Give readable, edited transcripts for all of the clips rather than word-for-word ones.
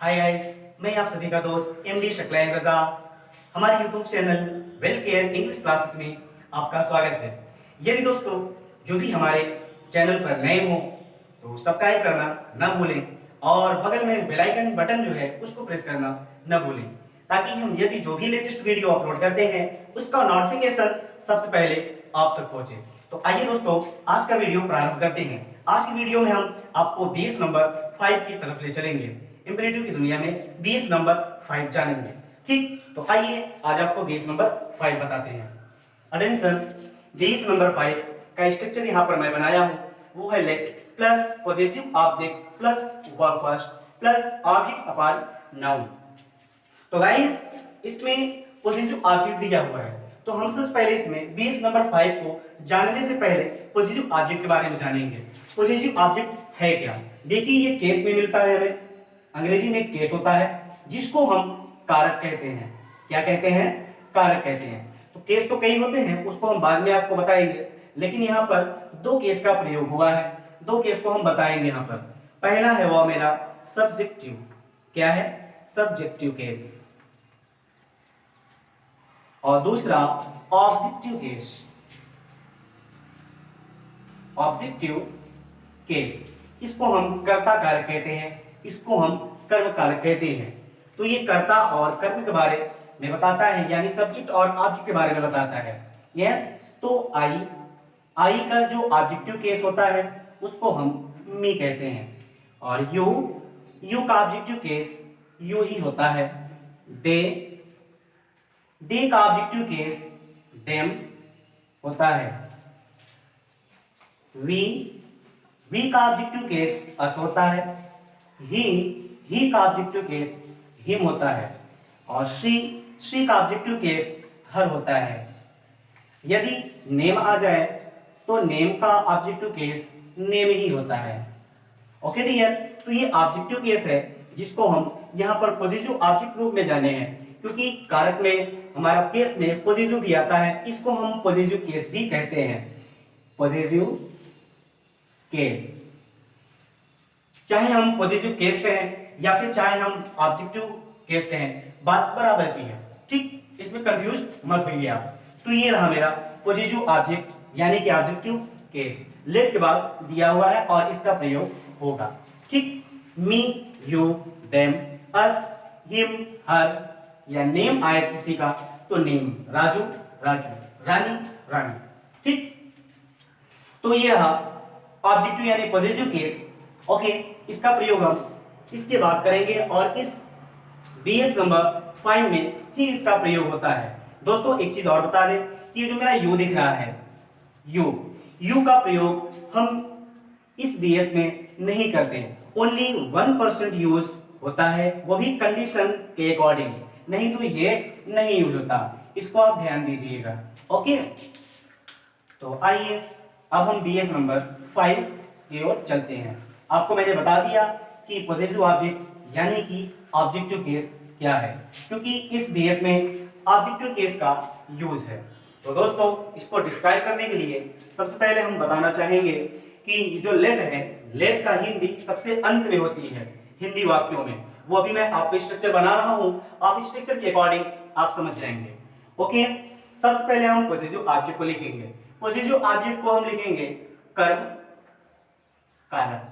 Hi guys, मैं आप सभी का दोस्त एमडी शक्लाइन रजा। हमारे YouTube channel well care English classes में आपका स्वागत है। यदि दोस्तों जो भी हमारे चैनल पर नए हो तो सब्सक्राइब करना न भूलें और बगल में बेल आइकन बटन जो है उसको प्रेस करना न भूलें, ताकि हम यदि जो भी लेटेस्ट वीडियो अपलोड करते हैं उसका नोटिफिकेशन सबसे पहले आप तक पहुंचे। तो आइए दोस्तों, आज का वीडियो प्रारंभ करते हैं। आज की वीडियो में हम आपको बीएस नंबर 5 की तरफ ले चलेंगे। इंपेरेटिव की दुनिया में बीएस नंबर 5 जानेंगे। ठीक, तो आइए आज आपको बीएस नंबर 5 बताते हैं। अटेंशन, बीएस नंबर 5 का स्ट्रक्चर यहाँ पर मैं बनाया हूँ, वो है late plus positive object plus verb first plus object upon noun. तो गाइस, इसमें पॉजिटिव ऑब्जेक्ट दिया हुआ है, तो हम सबसे पहले इसमें 20 नंबर 5 को जानने से पहले पॉजिटिव ऑब्जेक्ट के बारे में जानेंगे। पॉजिटिव ऑब्जेक्ट है क्या? देखिए, ये केस में मिलता है हमें। अंग्रेजी में केस होता है जिसको हम कारक कहते हैं। क्या कहते हैं? कारक कहते हैं। तो केस तो कई होते हैं, उसको हम बाद में आपको बताएंगे, लेकिन यहाँ पर दो केस का प्रयोग हुआ है। दो केस को हम बताएंगे यहाँ पर। पहला है वो मेरा सब्जेक्टिव। क्या है? Subjective case. और दूसरा ऑब्जेक्टिव केस। ऑब्जेक्टिव केस, इसको हम कर्ता कारक कहते हैं, इसको हम कर्म कारक कहते हैं। तो ये कर्ता और कर्म के बारे में बताता है, यानी सब्जेक्ट और ऑब्जेक्ट के बारे में बताता है। यस, तो आई का जो ऑब्जेक्टिव केस होता है उसको हम मी कहते हैं, और यू का ऑब्जेक्टिव केस यू ही होता है। दे का ऑब्जेक्टिव केस देम होता है। वी का ऑब्जेक्टिव केस अस होता है। ही का ऑब्जेक्टिव केस हिम होता है, और शी का ऑब्जेक्टिव केस हर होता है। यदि नेम आ जाए तो नेम का ऑब्जेक्टिव केस नेम ही होता है। ओके डियर, तो ये ऑब्जेक्टिव केस है जिसको हम यहाँ पर पॉजिटिव ऑब्जेक्ट रूप में जाने हैं, क्योंकि कारक में हमारा केस में पॉजिटिव भी आता है, इसको हम पॉजिटिव केस भी कहते हैं। पॉजिटिव केस, चाहे हम पॉजिटिव केस कहें या फिर चाहे हम ऑब्जेक्टिव केस कहें, बात बराबर की है। ठीक, इसमें कंफ्यूज मत होइए आप। तो ये रहा मेरा पॉजिटिव ऑब्जेक्ट यानी कि ऑब्जेक्टिव केस, लेट के बाद दिया हुआ है और इसका प्रयोग होगा। ठीक, मी, यू, देम, अस, हिम, हर, या नेम आए किसी का तो नेम, राजू राजू, रानी रानी। ठीक, तो ये रहा ऑब्जेक्टिव यानी पॉजिटिव केस। ओके, इसका प्रयोग हम इसके बाद करेंगे, और इस बीएस नंबर 5 में ही इसका प्रयोग होता है। दोस्तों एक चीज और बता दें कि ये जो मेरा यू दिख रहा है, यू का प्रयोग हम इस बीएस में नहीं करते। ओनली 1% यूज होता है, वो भी कंडीशन के अकॉर्डिंग, नहीं तो ये नहीं यूज होता। इसको आप ध्यान दीजिएगा। ओके, तो आइए अब हम बीएस नंबर 5 की ओर चलते हैं। आपको मैंने बता दिया कि पॉजिटिव ऑब्जेक्ट यानी कि ऑब्जेक्टिव केस क्या है, क्योंकि इस बीएस में ऑब्जेक्टिव केस का यूज है। तो दोस्तों, इसको डिस्क्राइब करने के लिए सबसे पहले हम बताना चाहेंगे कि जो लेट है, लेट का हिंदी सबसे अंत में होती है हिंदी वाक्यों में। वो अभी मैं आपको स्ट्रक्चर बना रहा हूं, आप स्ट्रक्चर के अकॉर्डिंग आप समझ जाएंगे। ओके, सबसे पहले हम पॉजिटिव ऑब्जेक्ट को लिखेंगे। पॉजिटिव ऑब्जेक्ट को हम लिखेंगे कर्म कारक।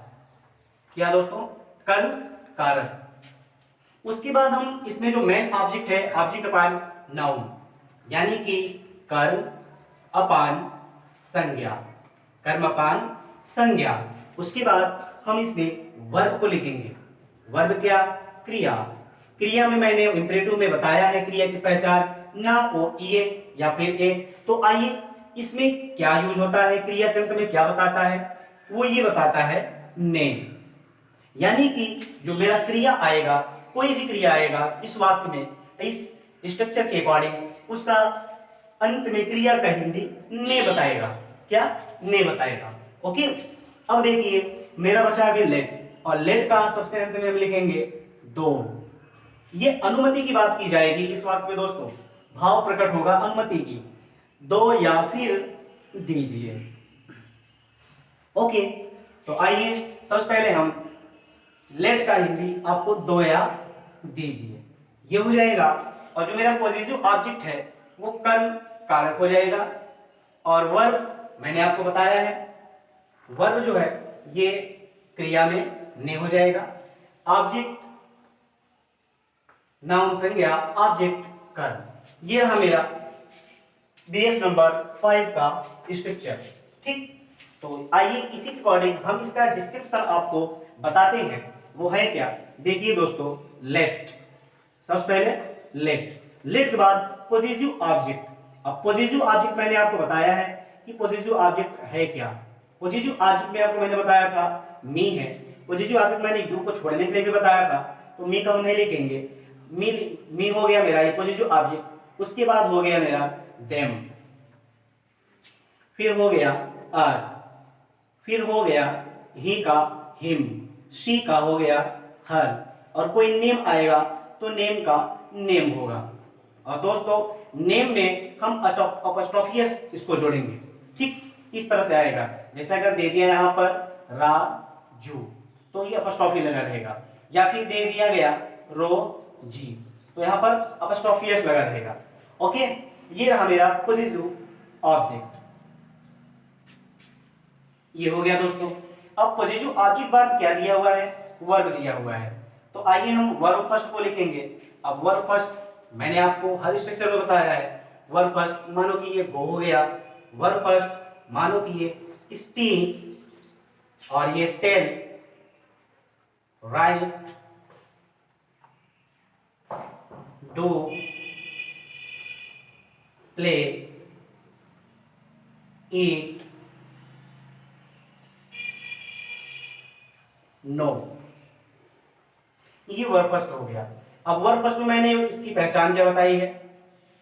क्या दोस्तों? कर्म कारक। उसके बाद हम इसमें जो मेन ऑब्जेक्ट है, ऑब्जेक्ट अपॉन नाउन, यानी कि कर्म अपान संज्ञा, कर्म अपान संज्ञा। उसके बाद हम इसमें वर्ब को लिखेंगे। वर्ब क्या? क्रिया। क्रिया में मैंने इंपेरेटिव में बताया है क्रिया की पहचान, ना ओ ये या फिर ए। तो आइए, इसमें क्या यूज होता है, क्रिया तंत्र में क्या बताता है, वो ये बताता है नेम। यानी कि जो मेरा क्रिया आएगा, कोई भी क्रिया आएगा इस वाक्य में, इस स्ट्रक्चर के अकॉर्डिंग उसका अंत में क्रिया का हिंदी ने बताएगा। क्या? ने बताएगा। ओके, अब देखिए मेरा बचा अभी लेट, और लेट का सबसे अंत में हम लिखेंगे दो। ये अनुमति की बात की जाएगी इस वाक्य में दोस्तों, भाव प्रकट होगा अनुमति की, दो या फिर दीजिए। ओके, तो आइए सबसे पहले हम लेट का हिंदी आपको दोया दीजिए, ये हो जाएगा। और जो मेरा पॉजिटिव ऑब्जेक्ट है वो कर्म कारक हो जाएगा। और वर्ब मैंने आपको बताया है, वर्ब जो है ये क्रिया में ने हो जाएगा। ऑब्जेक्ट नाउन संज्ञा, ऑब्जेक्ट कर्म। ये रहा मेरा बीएस नंबर 5 का स्ट्रक्चर। ठीक, तो आइए इसी के अकॉर्डिंग हम इसका डिस्क्रिप्शन आपको बताते हैं। वो है क्या, देखिए दोस्तों, लेट। सबसे पहले लेट के बाद पॉजिटिव ऑब्जेक्ट। अब पॉजिटिव ऑब्जेक्ट मैंने आपको बताया है कि पॉजिटिव ऑब्जेक्ट है क्या। पॉजिटिव ऑब्जेक्ट में आपको मैंने बताया था मी है। पॉजिटिव ऑब्जेक्ट मैंने यू को छोड़ने के लिए भी बताया था, तो मी का हम नहीं लिखेंगे। मी हो गया मेरा ये पॉजिटिव ऑब्जेक्ट। उसके बाद हो गया मेरा देम, फिर हो गया अस, फिर हो गया ही का हिम, शी का हो गया हर, और कोई नेम आएगा तो नेम का नेम होगा। और दोस्तों नेम में हम अपॉस्ट्रोफियस इसको जोड़ेंगे। ठीक, इस तरह से आएगा। जैसे अगर दे दिया यहाँ पर राजू तो ये अपॉस्ट्रोफी लगा रहेगा, या फिर दे दिया गया रोजी तो यहाँ पर अपॉस्ट्रोफियस लगा रहेगा। ओके, ये रहा मेरा पॉजिटिव ऑब्जेक्ट। ये हो गया दोस्तों। अब पॉजिटिव ऑब्जेक्ट बाद क्या दिया हुआ है, वर्ब दिया हुआ है। तो आइए हम वर्ब फर्स्ट को लिखेंगे। अब वर्ब फर्स्ट मैंने आपको हर स्ट्रक्चर में बताया है। वर्ब फर्स्ट मानो कि ये गो हो गया, वर्ब फर्स्ट मानो कि ये स्पीक, और ये tell, right, do, play, eat, no, ये वर्ब फर्स्ट हो गया। अब वर्ब फर्स्ट में मैंने इसकी पहचान क्या बताई है,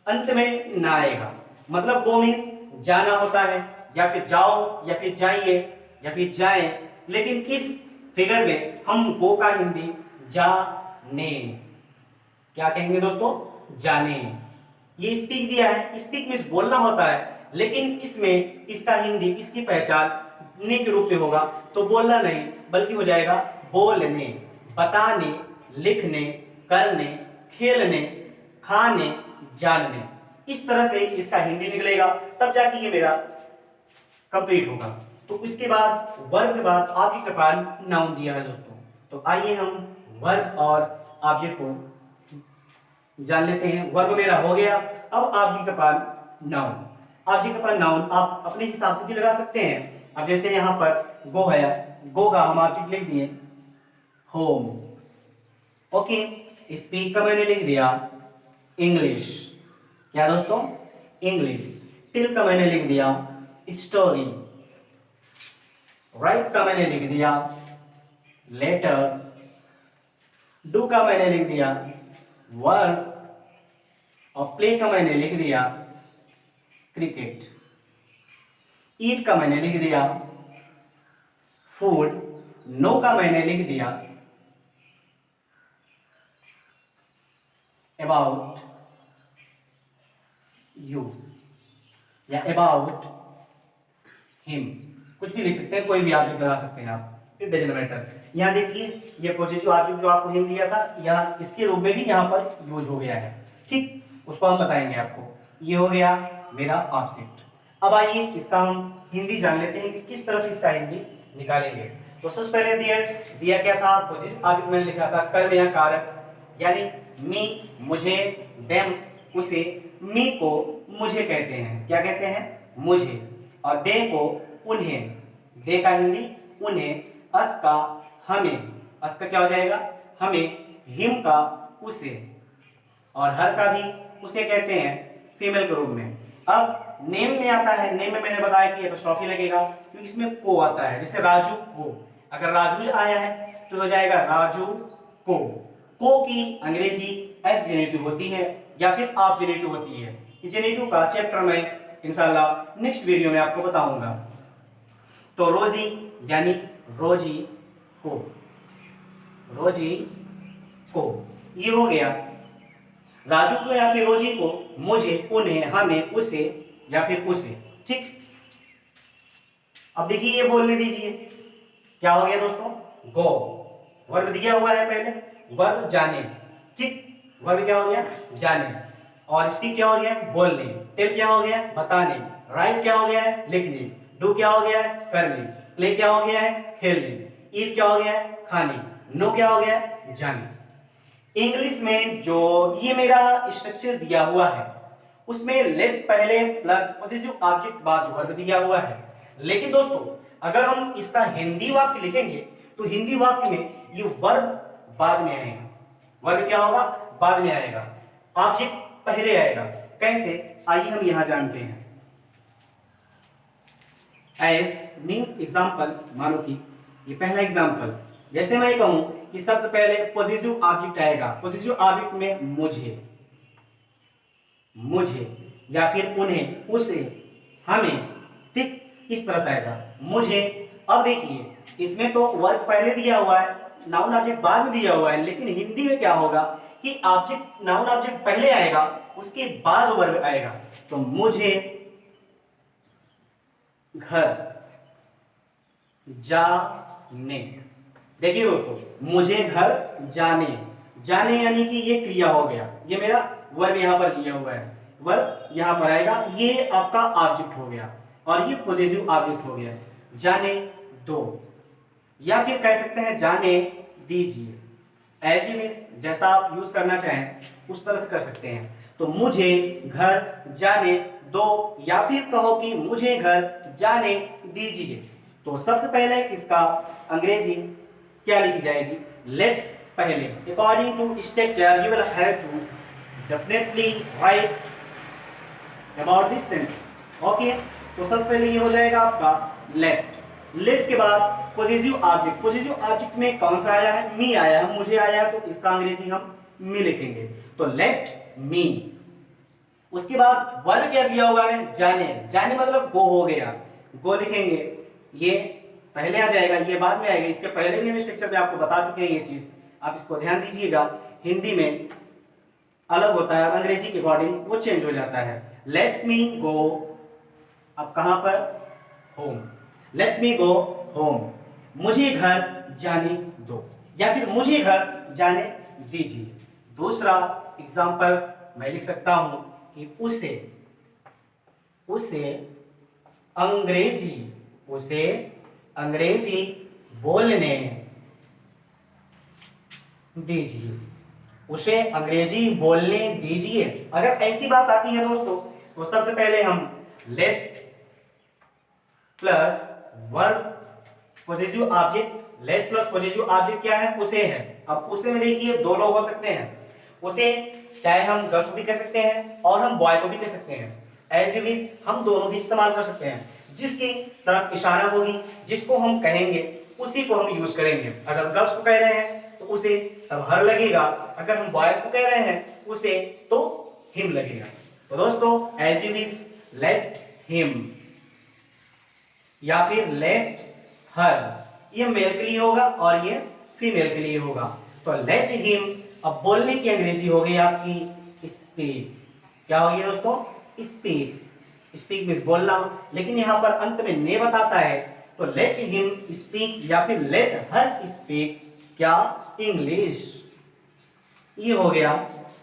अंत में ना आएगा। मतलब गो मीन्स जाना होता है, या फिर जाओ, या फिर जाइए, या फिर जाएं। लेकिन इस फिगर में हम गो का हिंदी जाने, क्या कहेंगे दोस्तों, जाने। ये स्पीक दिया है, स्पीक मीन्स बोलना होता है, लेकिन इसमें इसका हिंदी, इसकी पहचान ने के रूप में होगा। तो बोलना नहीं बल्कि हो जाएगा बोलने, बताने, लिखने, करने, खेलने, खाने, जानने। इस तरह से इसका हिंदी निकलेगा, तब जाके ये मेरा कंप्लीट होगा। तो इसके बाद वर्ब के बाद ऑब्जेक्ट के बाद नाउन दिया है दोस्तों। तो आइए हम वर्ब और ऑब्जेक्ट को जान लेते हैं। वर्ब मेरा हो गया। अब ऑब्जेक्ट के बाद नाउन। ऑब्जेक्ट के बाद नाउन आप अपने हिसाब से भी लगा सकते हैं। अब जैसे यहाँ पर गो है, गो का हम ऑब्जेक्ट लिख दिए होम। ओके, स्पीक का मैंने लिख दिया इंग्लिश, क्या दोस्तों, इंग्लिश। टिल का मैंने लिख दिया स्टोरी, राइट का मैंने लिख दिया लेटर, डू का मैंने लिख दिया वर्क, और प्ले का मैंने लिख दिया क्रिकेट, ईट का मैंने लिख दिया फूड, नो का मैंने लिख दिया अबाउट यू या अबाउट हिम, कुछ भी लिख सकते हैं, कोई भी ऑब्जेक्ट लगा सकते हैं आप, इट डजंट मैटर। यहाँ देखिए ये पॉजिटिव ऑब्जेक्ट जो आपको हिंट दिया था, यहाँ इसके रूप में भी यहाँ पर यूज हो गया है। ठीक, उसको हम बताएंगे आपको। ये हो गया मेरा ऑब्जेक्ट। अब आइए इसका हम हिंदी जान लेते हैं कि किस तरह से इसका हिंदी निकालेंगे। तो सबसे पहले दिया क्या था, पॉजिटिव ऑब्जेक्ट मैंने लिखा था कर्म या कारक, यानी मी मुझे, देम उसे, मी को मुझे कहते हैं, क्या कहते हैं, मुझे, और दे को उन्हें, दे का हिंदी उन्हें, अस का हमें, अस का क्या हो जाएगा हमें, हिम का उसे, और हर का भी उसे कहते हैं फीमेल के रूप में। अब नेम में आता है, नेम में मैंने बताया कि एपोस्ट्रोफी लगेगा क्योंकि इसमें को आता है। जैसे राजू को, अगर राजू आया है तो हो जाएगा राजू को। को की अंग्रेजी एस जेनेटिव होती है या फिर ऑफ जेनेटिव होती है। इस जेनेटिव का चैप्टर में इंशाल्लाह नेक्स्ट वीडियो में आपको बताऊंगा। तो रोजी यानी रोजी को, रोजी को, ये हो गया। राजू को या फिर रोजी को, मुझे, उन्हें, हमें, उसे या फिर उसे। ठीक, अब देखिए ये बोलने दीजिए क्या हो गया दोस्तों, गो, वर्ब दिया हुआ है पहले, वर्ब जाने, ठीक, वर्ब क्या हो गया, जाने, और स्पीक क्या हो गया, बोलने, टेल क्या हो गया, बताने, राइट क्या हो गया है, लिखने, डू क्या हो गया है, करने, प्ले क्या हो गया है, खेलने, ईट क्या हो गया है, खाने, नो क्या हो गया है, जाने। इंग्लिश में जो ये मेरा स्ट्रक्चर दिया हुआ है उसमें लेट पहले प्लस पॉजिटिव ऑब्जेक्ट बाद वर्ब दिया हुआ है। लेकिन दोस्तों अगर हम इसका हिंदी वाक्य लिखेंगे तो हिंदी वाक्य में ये वर्ब बाद में आएगा। वर्ब क्या होगा, बाद में आएगा, ऑब्जेक्ट पहले आएगा। कैसे, आइए हम यहां जानते हैं। एस मीन्स एग्जाम्पल, मानो कि ये पहला एग्जाम्पल, जैसे मैं कहूं कि सबसे पहले पॉजिटिव ऑब्जेक्ट आएगा, पॉजिटिव ऑब्जेक्ट में मुझे, मुझे या फिर उन्हें, उसे, हमें, ठीक, इस तरह से आएगा मुझे। अब देखिए इसमें तो वर्ब पहले दिया हुआ है, नाउन ऑब्जेक्ट बाद में दिया हुआ है, लेकिन हिंदी में क्या होगा कि ऑब्जेक्ट, नाउन ऑब्जेक्ट पहले आएगा उसके बाद वर्ब आएगा। तो मुझे घर जाने, देखिए दोस्तों मुझे घर जाने, जाने यानी कि ये क्रिया हो गया, ये मेरा वर्ब यहां पर दिया हुआ है, वर्ब यहां पर आएगा, ये आपका ऑब्जेक्ट हो गया और ये पॉजिटिव ऑब्जेक्ट हो गया, जाने दो, या फिर कह सकते हैं जाने दीजिए, एज यू विश, जैसा आप यूज करना चाहें उस तरह से कर सकते हैं। तो मुझे घर जाने दो, या फिर कहो कि मुझे घर जाने दीजिए। तो सबसे पहले इसका अंग्रेजी क्या लिखी जाएगी, लेट पहले, according to structure you will have to definitely write about this sentence. Okay, तो सबसे पहले ये हो जाएगा आपका लेट, लेट के बाद पॉजिटिव ऑब्जेक्ट, पॉजिटिव ऑब्जेक्ट में कौन सा आया है, मी आया है, मुझे आया है, तो इसका अंग्रेजी हम मी लिखेंगे, तो लेट मी। उसके बाद वर्ब क्या दिया हुआ है, जाने, जाने मतलब गो हो गया, गो लिखेंगे, ये पहले आ जाएगा, ये बाद में आएगा, इसके पहले भी हम स्ट्रक्चर पे आपको बता चुके हैं ये चीज, आप इसको ध्यान दीजिएगा, हिंदी में अलग होता है, अंग्रेजी के अकॉर्डिंग वो चेंज हो जाता है। लेट मी गो, अब कहां पर, home, let me go home, मुझे घर जाने दो, या फिर मुझे घर जाने दीजिए। दूसरा एग्जाम्पल मैं लिख सकता हूं कि उसे, उसे अंग्रेजी, उसे अंग्रेजी बोलने दीजिए, उसे अंग्रेजी बोलने दीजिए। अगर ऐसी बात आती है दोस्तों तो सबसे पहले हम late plus verb positive object, late plus positive object क्या है, उसे है। अब उसे में देखिए दो लोग हो सकते हैं, उसे चाहे हम गर्ल्स को भी कह सकते हैं और हम बॉय को भी कह सकते हैं, एज यू विश, हम दोनों भी इस्तेमाल कर सकते हैं। जिसकी तरफ इशारा होगी, जिसको हम कहेंगे उसी को हम यूज करेंगे। अगर गर्ल्स को कह रहे हैं तो उसे तब हर लगेगा, अगर हम बॉयज को कह रहे हैं उसे तो हिम लगेगा। तो दोस्तों as you wish, let him या फिर लेट हर, ये मेल के लिए होगा और ये फीमेल के लिए होगा। तो लेट हिम, अब बोलने की अंग्रेजी हो गई आपकी स्पीक, क्या होगी दोस्तों, स्पीक, स्पीक मींस बोलना, लेकिन यहां पर अंत में ने बताता है, तो लेट हिम स्पीक या फिर लेट हर स्पीक क्या, इंग्लिश, ये हो गया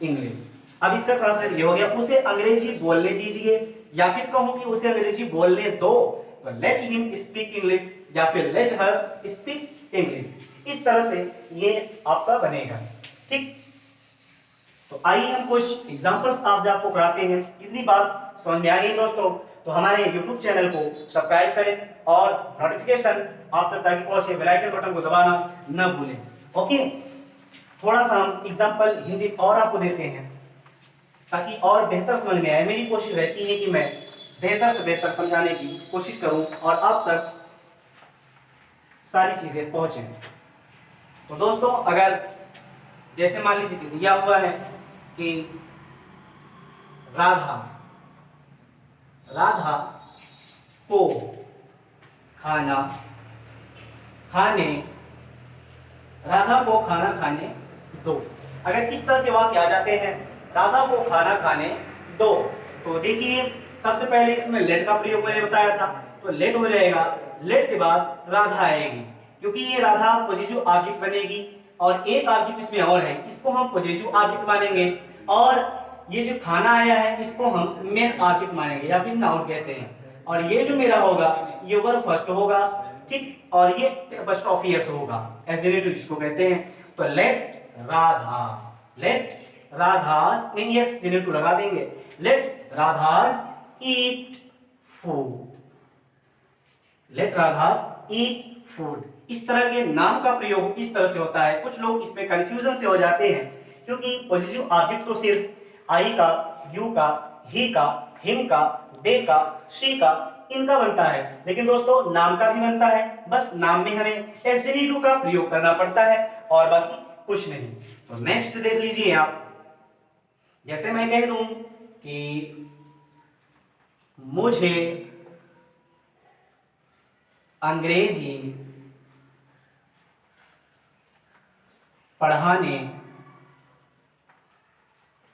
इंग्लिश। अब इसका ट्रांसलेट ये हो गया, उसे अंग्रेजी बोलने दीजिए, या फिर कहूं कि उसे अंग्रेजी बोलने दो, तो लेट हिम स्पीक इंग्लिश या फिर लेट हर स्पीक इंग्लिश। इस तरह से ये आपका बनेगा, ठीक। तो आइए हम कुछ एग्जांपल्स आप आपको कराते हैं। इतनी बात समझ में आ गई दोस्तों, तो हमारे YouTube चैनल को सब्सक्राइब करें और नोटिफिकेशन आप तक ताकि पहुंचे, बेल आइकन बटन को दबाना न भूलें। ओके, थोड़ा सा हम एग्जांपल हिंदी और आपको देते हैं ताकि और बेहतर समझ में आए। मेरी कोशिश रहती है कि मैं बेहतर से बेहतर समझाने की कोशिश करूं और आप तक सारी चीजें पहुंचे। तो दोस्तों अगर जैसे मान लीजिए कि दिया हुआ है कि राधा, राधा को खाना खाने, राधा को खाना खाने दो। अगर इस तरह के वाक्य आ जाते हैं, राधा को खाना खाने दो, तो देखिए सबसे पहले इसमें लेट का प्रयोग मैंने बताया था, तो लेट हो जाएगा, लेट के बाद राधा आएगी, क्योंकि ये राधा पॉजिटिव ऑब्जेक्ट बनेगी, और एक ऑब्जेक्ट इसमें और है, इसको हम पॉजिटिव ऑब्जेक्ट मानेंगे, और ये जो खाना आया है इसको हम मेन ऑब्जेक्ट मानेंगे या फिर नाउन कहते हैं। और ये जो मेरा होगा ये वर्ब फर्स्ट होगा, ठीक, और ये फर्स्ट ऑफ ईयर्स होगा, एजेनेटिव जिसको कहते हैं। तो let Radha, let Radha's in s genitive लगा देंगे, let Radha's eat food, let Radha's eat food. इस तरह के नाम का प्रयोग इस तरह से होता है। कुछ लोग इसमें कंफ्यूजन से हो जाते हैं, क्योंकि पॉजिटिव ऑब्जेक्ट तो सिर्फ आई का, यू का, ही का, हिम का, दे का, शी का, इनका बनता है, लेकिन दोस्तों नाम का भी बनता है। बस नाम में हमें एसजेनिटिव का प्रयोग करना पड़ता है और बाकी कुछ नहीं। तो नेक्स्ट देख लीजिए आप, जैसे मैं कह दूं कि मुझे अंग्रेजी पढ़ाने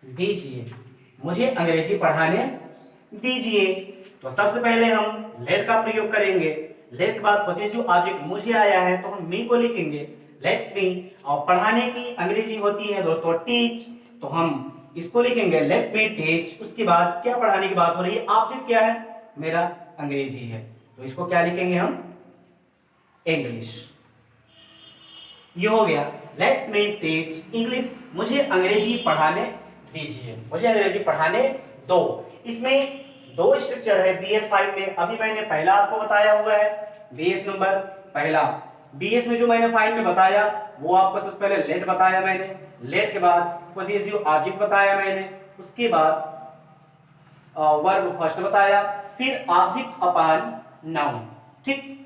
दीजिए, मुझे अंग्रेजी पढ़ाने दीजिए। तो सबसे पहले हम लेट का प्रयोग करेंगे। लेट के बाद पॉजिटिव ऑब्जेक्ट मुझे आया है तो हम मी को लिखेंगे, लेट मी। और पढ़ाने की अंग्रेजी होती है दोस्तों टीच, तो हम इसको लिखेंगे लेट मी टीच। उसके बाद क्या पढ़ाने की बात हो रही है, ऑब्जेक्ट क्या है, मेरा अंग्रेजी है, तो इसको क्या लिखेंगे हम, इंग्लिश। ये हो गया लेट मी टीच इंग्लिश, मुझे अंग्रेजी पढ़ाने दीजिए, मुझे अंग्रेजी पढ़ाने दो। इसमें दो स्ट्रक्चर है बीएस 5 में, अभी मैंने पहला आपको बताया हुआ है, बीएस नंबर पहला। बीएस में जो मैंने 5 में बताया वो आपको सबसे पहले लेट बताया मैंने, लेट के बाद पॉजिटिव ऑब्जेक्ट बताया मैंने, उसके बाद वर्ब फर्स्ट बताया, फिर ऑब्जेक्ट अपॉन नाउन, ठीक।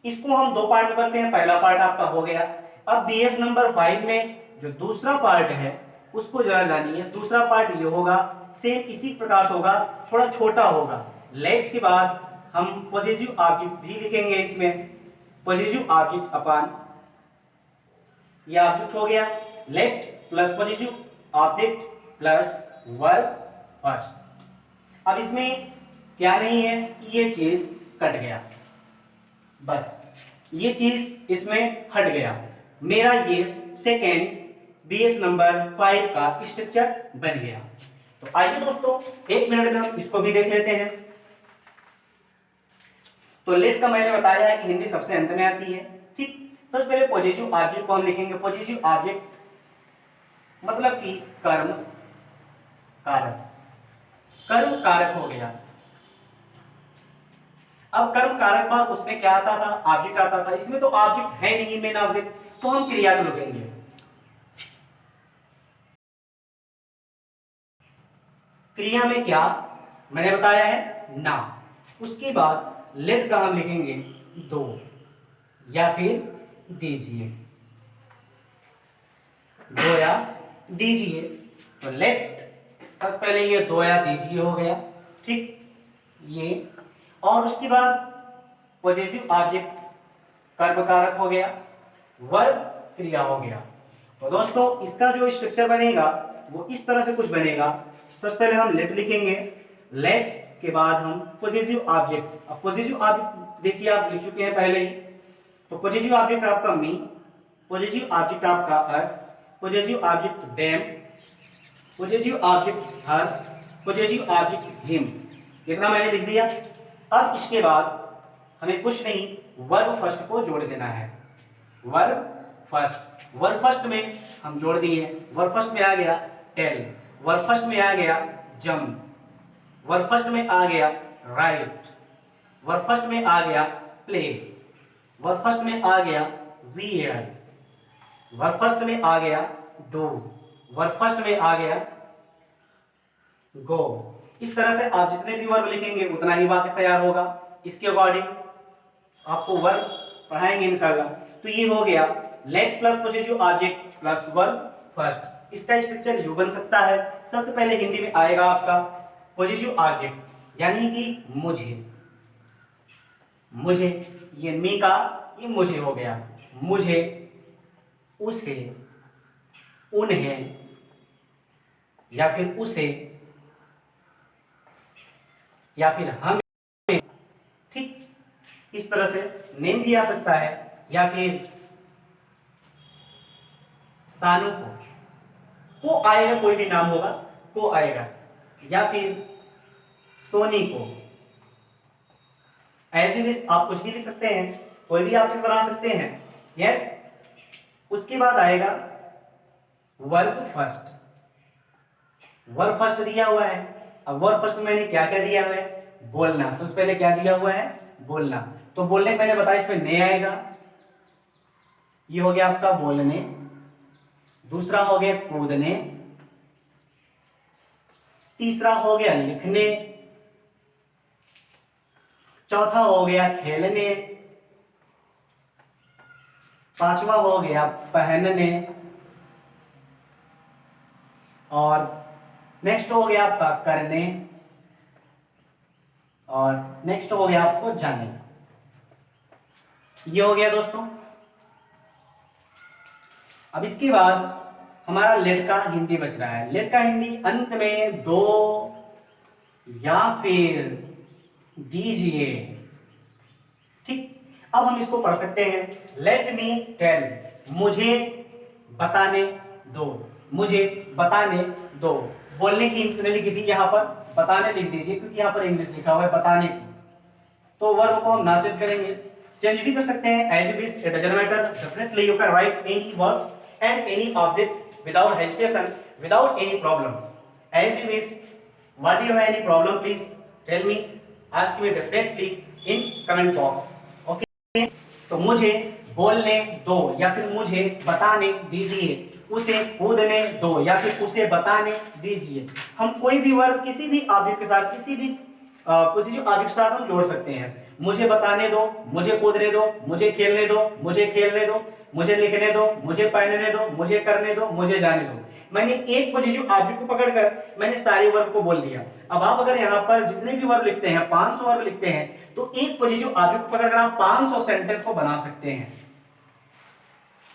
इसको हम दो पार्ट में करते हैं, पहला पार्ट आपका हो गया। अब बीएस नंबर 5 में जो दूसरा पार्ट है उसको जरा जानिए। दूसरा पार्ट ये होगा, सेम इसी प्रकार से होगा, थोड़ा छोटा होगा। लेट के बाद हम पॉजिटिव ऑब्जेक्ट भी लिखेंगे इसमें, पॉजिटिव ऑब्जेक्ट अपॉन, ये ऑब्जेक्ट हो गया, late plus positive object plus verb first. अब इसमें क्या नहीं है, ये चीज कट गया, बस ये चीज इसमें हट गया। मेरा ये सेकेंड बीएस नंबर 5 का स्ट्रक्चर बन गया। तो आइए दोस्तों 1 मिनट में हम इसको भी देख लेते हैं। तो लेट का मैंने बताया है कि हिंदी सबसे अंत में आती है, ठीक। सबसे पहले पॉजिटिव ऑब्जेक्ट को हम लिखेंगे, पॉजिटिव ऑब्जेक्ट मतलब कि कर्म कारक, कर्म कारक हो गया। अब कर्म कारक बाद उसमें क्या आता था, ऑब्जेक्ट आता था। इसमें तो ऑब्जेक्ट है नहीं मेन ऑब्जेक्ट, तो हम क्रिया को लिखेंगे। क्रिया में क्या मैंने बताया है, ना। उसके बाद लेट का हम लिखेंगे दो या फिर दीजिए, दो या दीजिए। तो लेट सबसे पहले ये दो या दीजिए हो गया, ठीक, ये। और उसके बाद पॉजिटिव ऑब्जेक्ट कर्म कारक हो गया, वर्ब क्रिया हो गया। तो दोस्तों इसका जो स्ट्रक्चर बनेगा वो इस तरह से कुछ बनेगा। सबसे पहले हम लेट लिखेंगे, लेट के बाद हम पॉजिटिव ऑब्जेक्ट। अब पॉजिटिव ऑब्जेक्ट देखिए आप लिख चुके हैं पहले ही। तो पॉजिटिव ऑब्जेक्ट आपका मी, पॉजिटिव ऑब्जेक्ट आपका us, positive object them, positive object her, positive object him. इतना मैंने लिख दिया। अब इसके बाद हमें कुछ नहीं, वर्ब फर्स्ट को जोड़ देना है, वर्ब फर्स्ट। वर्ब फर्स्ट में हम जोड़ दिए, वर्ब फर्स्ट में आ गया टेल, वर्ब फर्स्ट में आ गया जंप, वर्ब फर्स्ट में आ गया राइट, वर्ब फर्स्ट में आ गया प्ले, वर्ब फर्स्ट में आ गया वियर, वर्ब फर्स्ट में आ गया डू, वर्ब फर्स्ट में आ गया गो। इस तरह से आप जितने भी वर्ब लिखेंगे उतना ही वाक्य तैयार होगा। इसके अकॉर्डिंग आपको वर्ब पढ़ाएंगे इंशाल्लाह। तो ये हो गया late plus positive object plus verb first. इसका स्ट्रक्चर यू बन सकता है। सबसे पहले हिंदी में आएगा आपका पॉजिटिव ऑब्जेक्ट यानी कि मुझे, मुझे ये मी का ये मुझे हो गया, मुझे, उसे, उन्हें या फिर उसे या फिर हम, ठीक। इस तरह से नेम भी आ सकता है या फिर सानू को आएगा, कोई भी नाम होगा को आएगा, या फिर सोनी को। एज यू विश आप कुछ भी लिख सकते हैं, कोई भी ऑब्जेक्ट बना सकते हैं। यस। उसके बाद आएगा वर्ब फर्स्ट। वर्ब फर्स्ट दिया हुआ है। अब वर्ब फर्स्ट में मैंने क्या क्या दिया हुआ है? बोलना। सबसे पहले क्या दिया हुआ है? बोलना। तो बोलने मैंने बताया इसमें ने आएगा, ये हो गया आपका बोलने। दूसरा हो गया कूदने। तीसरा हो गया लिखने। चौथा हो गया खेलने। पांचवा हो गया पहनने। और नेक्स्ट हो गया आपका करने। और नेक्स्ट हो गया आपको जाने। ये हो गया दोस्तों। अब इसके बाद हमारा लेट का हिंदी बच रहा है। लेट का हिंदी अंत में दो या फिर दीजिए। ठीक, अब हम इसको पढ़ सकते हैं। लेट मी टेल, मुझे बताने दो, मुझे बताने दो। बोलने की मैंने लिखी थी, यहां पर बताने लिख दीजिए, क्योंकि यहां पर इंग्लिश लिखा हुआ है बताने की। तो वर्ब को हम ना चेंज करेंगे, चेंज भी कर सकते हैं as you wish, it doesn't matter. Definitely you can write any verb and any object without hesitation, without any problem, as you wish. What do you have any problem, please tell me, ask me definitely in comment box. Okay, तो मुझे बोलने दो या फिर मुझे बताने दीजिए, उसे कूदने दो या फिर उसे बताने दीजिए। हम कोई भी वर्ब किसी भी ऑब्जेक्ट के साथ, किसी भी ऑब्जेक्ट के साथ हम जोड़ सकते हैं। मुझे बताने दो, मुझे कूदने दो, मुझे खेलने दो, मुझे खेलने दो, मुझे लिखने दो, मुझे पहनने दो, मुझे करने दो, मुझे जाने दो। मैंने एक पॉजिटिव ऑब्जेक्ट को पकड़कर मैंने सारे वर्ब को बोल दिया। अब आप अगर यहाँ पर जितने भी वर्ब लिखते हैं, 500 वर्ब लिखते हैं, तो एक पॉजिटिव ऑब्जेक्ट को पकड़कर आप 500 सेंटेंस को बना सकते हैं।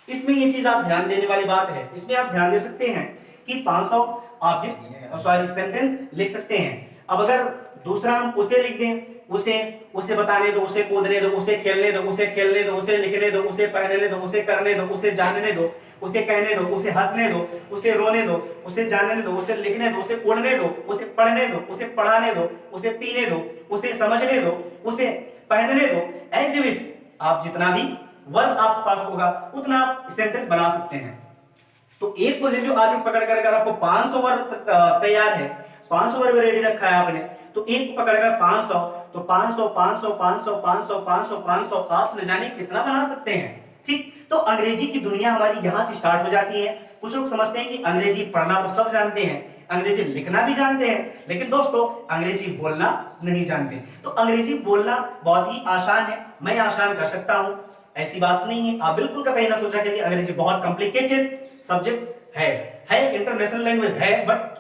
इसमें ये चीज आप ध्यान देने वाली बात है। इसमें आप ध्यान दे सकते हैं कि 500 ऑब्जेक्ट सॉरी सेंटेंस लिख सकते हैं। अब अगर दूसरा हम उसे लिख दें, उसे बताने दो, उसे कूदने दो, उसे खेलने दो, उसे खेलने दो, उसे लिखने दो, उसे पहनने दो, उसे करने दो, उसे जानने दो, उसे कहने दो, उसे हंसने दो, उसे रोने दो, उसे जानने दो, उसे लिखने दो, उसे उड़ने दो, उसे पढ़ने दो, उसे पढ़ाने दो, उसे पीने दो, उसे समझने दो, उसे पहनने दो। एज यू विश, आप जितना भी वर्ब आपके पास होगा उतना आप सेंटेंस बना सकते हैं। तो एक पॉजिटिव ऑब्जेक्ट पकड़कर अगर आपको 500 वर्ब तैयार है, 500 वर्ब रेडी रखा है आपने, तो एक पकड़कर 500, तो 500 500 500 500 500 500 आप न जाने कितना बना सकते हैं। ठीक, तो अंग्रेजी की दुनिया हमारी यहां से स्टार्ट हो जाती है। कुछ लोग समझते हैं कि अंग्रेजी पढ़ना तो सब जानते हैं, अंग्रेजी लिखना भी जानते हैं, लेकिन दोस्तों अंग्रेजी बोलना नहीं जानते। तो अंग्रेजी बोलना बहुत ही आसान है, मैं आसान कर सकता हूं, ऐसी बात नहीं है। आप बिल्कुल कहीं ना सोचा कि अंग्रेजी बहुत कॉम्प्लिकेटेड सब्जेक्ट है इंटरनेशनल लैंग्वेज है, बट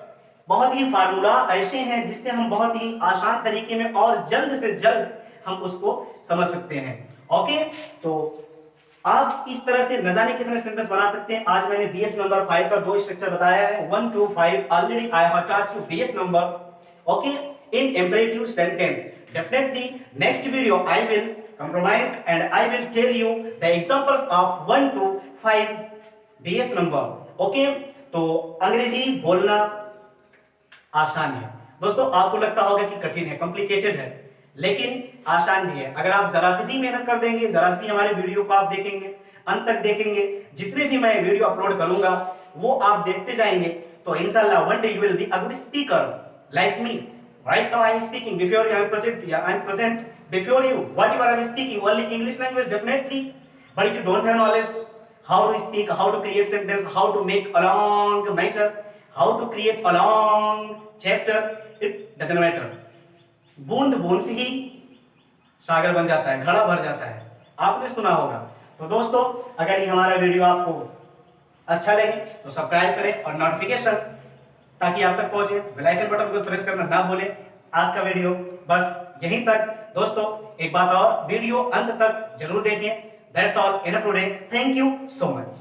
बहुत ही फार्मूला ऐसे हैं जिससे हम बहुत ही आसान तरीके में और जल्द से जल्द हम उसको समझ सकते हैं। ओके, तो आप इस तरह से न जाने कितने सेंटेंस बना सकते हैं। आज मैंने बीएस नंबर 5 का 2 स्ट्रक्चर बताया है, 1 to 5 already I have taught you base number okay in imperative sentence. Definitely next video I will compromise and I will tell you the examples of 1 to 5 BS number. Okay, तो अंग्रेजी बोलना आसान है दोस्तों। आपको लगता होगा कि कठिन है, कॉम्प्लिकेटेड है, लेकिन आसान भी है। अगर आप जरा सी भी मेहनत कर देंगे, जरा सी भी हमारे वीडियो को आप देखेंगे, अंत तक देखेंगे, जितने भी मैं वीडियो अपलोड करूंगा वो आप देखते जाएंगे, तो इंशाल्लाह one day you will be a good speaker like me. Right now I am speaking before you. I am present before you. Whatever I am speaking, only English language definitely. But if you don't have knowledge, how to speak, how to create sentence, how to make a long matter, how to create a long chapter, it doesn't matter. बूंद बूंद से ही सागर बन जाता है, घड़ा भर जाता है, आपने सुना होगा। तो दोस्तों अगर ये हमारा वीडियो आपको अच्छा लगे तो सब्सक्राइब करें और नोटिफिकेशन ताकि आप तक पहुंचे, बेल आइकन बटन को प्रेस करना ना भूलें। आज का वीडियो बस यहीं तक दोस्तों। एक बात और, वीडियो अंत तक जरूर देखें। That's all in today. Thank you so much.